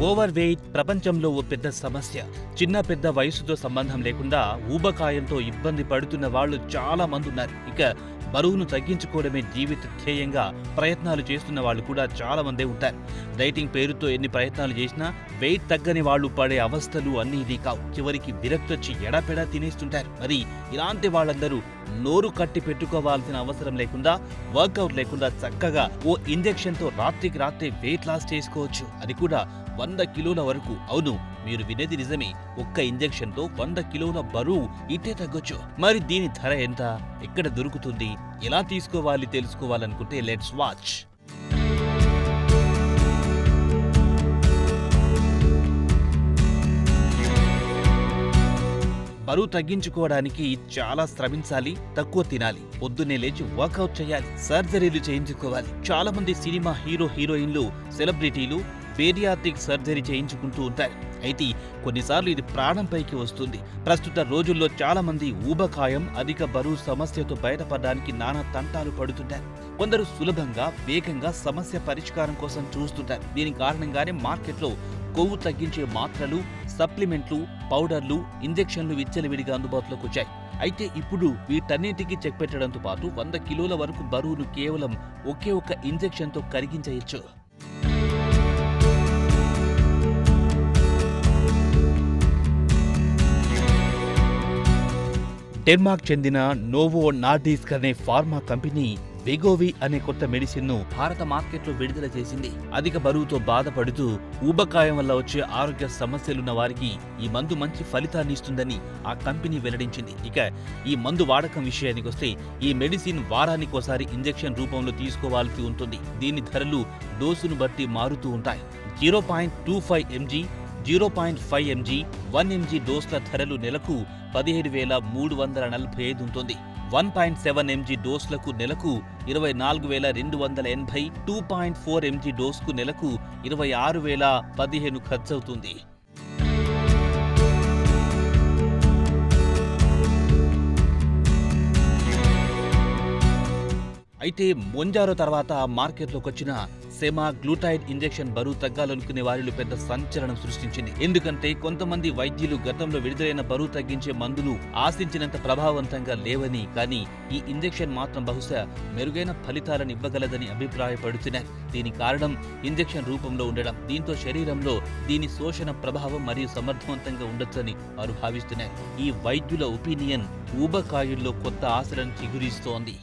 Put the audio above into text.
Over weight ప్రపంచంలో ఓ పెద్ద సమస్య. చిన్న పెద్ద వయసుతో సంబంధం లేకుండా ఊబకాయంతో ఇబ్బంది పడుతున్న వాళ్ళు చాలా మంది ఉన్నారు. ఇక బరువును తగ్గించుకోవడమే జీవిత ధ్యేయంగా ప్రయత్నాలు చేస్తున్న వాళ్ళు కూడా చాలా మందే ఉంటారు. డైటింగ్ పేరుతో ఎన్ని ప్రయత్నాలు చేసినా వెయిట్ తగ్గని వాళ్ళు పడే అవస్థలు అన్నీ ఇది కావు. చివరికి విరక్తొచ్చి ఎడాపెడా తినేస్తుంటారు. మరి ఇలాంటి వాళ్ళందరూ నోరు కట్టి పెట్టుకోవాల్సిన అవసరం లేకుండా, వర్కౌట్ లేకుండా చక్కగా ఓ ఇంజెక్షన్ తో రాత్రికి రాత్రే వెయిట్ లాస్ చేసుకోవచ్చు. అది కూడా 100 కిలోల వరకు. అవును, మీరు వినేది నిజమే. ఒక్క ఇంజెక్షన్ తో 100 కిలోల బరువు ఇట్టే తగ్గొచ్చు. మరి దీని ధర ఎంత, ఎక్కడ దొరుకుతుంది, ఎలా తీసుకోవాలి తెలుసుకోవాలనుకుంటే లెట్స్ వాచ్. బరువు తగ్గించుకోవడానికి చాలా శ్రమించాలి, తక్కువ తినాలి, పొద్దున్నే లేచి వర్కౌట్ చేయాలి, సర్జరీలు చేయించుకోవాలి. చాలా మంది సినిమా హీరోయిన్లు, సెలబ్రిటీలు బేరియాట్రిక్ సర్జరీ చేయించుకుంటూ ఉంటారు. అయితే కొన్నిసార్లు ఇది ప్రాణంపైకి వస్తుంది. ప్రస్తుత రోజుల్లో చాలా మంది ఊబకాయం, అధిక బరువు సమస్యతో బయటపడడానికి నానా తంటాలు పడుతుంటారు. కొందరు సులభంగా, వేగంగా సమస్య పరిష్కారం కోసం చూస్తుంటారు. దీని కారణంగానే మార్కెట్లో కొవ్వు తగ్గించే మాత్రలు, సప్లిమెంట్లు, పౌడర్లు, ఇంజెక్షన్లు విచ్చలవిడిగా అందుబాటులోకి వచ్చాయి. అయితే ఇప్పుడు వీటన్నిటికీ చెక్ పెట్టడంతో పాటు 100 కిలోల వరకు బరువును కేవలం ఒకే ఒక్క ఇంజెక్షన్తో కరిగించవచ్చు. డెన్మార్క్ చెందిన నోవో నార్డిస్క్ అనే ఫార్మా కంపెనీ వెగోవి అనే కొత్త మెడిసిన్ ను భారత మార్కెట్లో విడుదల చేసింది. అధిక బరువుతో బాధపడుతూ ఊబకాయం వల్ల వచ్చే ఆరోగ్య సమస్యలున్న వారికి ఈ మందు మంచి ఫలితాన్ని ఇస్తుందని ఆ కంపెనీ వెల్లడించింది. ఇక ఈ మందు వాడకం విషయానికి వస్తే ఈ మెడిసిన్ వారానికోసారి ఇంజెక్షన్ రూపంలో తీసుకోవాల్సి ఉంటుంది. దీని ధరలు డోసును బట్టి మారుతూ ఉంటాయి. 0.25 mg, 0.5 mg, 1 mg డోస్ల ధరలు నెలకు 17,345 ఉంటుంది. 1.7 mg డోస్లకు నెలకు 24,280, 2.4 mg డోస్కు నెలకు 26,015 ఖర్చవుతుంది. అయితే మొంజారో తర్వాత మార్కెట్లోకి వచ్చిన సెమాగ్లూటైడ్ ఇంజెక్షన్ బరువు తగ్గాలనుకునే వారిలో పెద్ద సంచలనం సృష్టించింది. ఎందుకంటే కొంతమంది వైద్యులు గతంలో విడుదలైన బరువు తగ్గించే మందులు ఆశించినంత ప్రభావవంతంగా లేవని, కానీ ఈ ఇంజెక్షన్ మాత్రం బహుశా మెరుగైన ఫలితాలను ఇవ్వగలదని అభిప్రాయపడుతున్నారు. దీని కారణం ఇంజెక్షన్ రూపంలో ఉండడం. దీంతో శరీరంలో దీని శోషణ ప్రభావం మరియు సమర్థవంతంగా ఉండొచ్చని వారు భావిస్తున్నారు. ఈ వైద్యుల ఒపీనియన్ ఊబకాయుల్లో కొత్త ఆశలను చిగురిస్తోంది.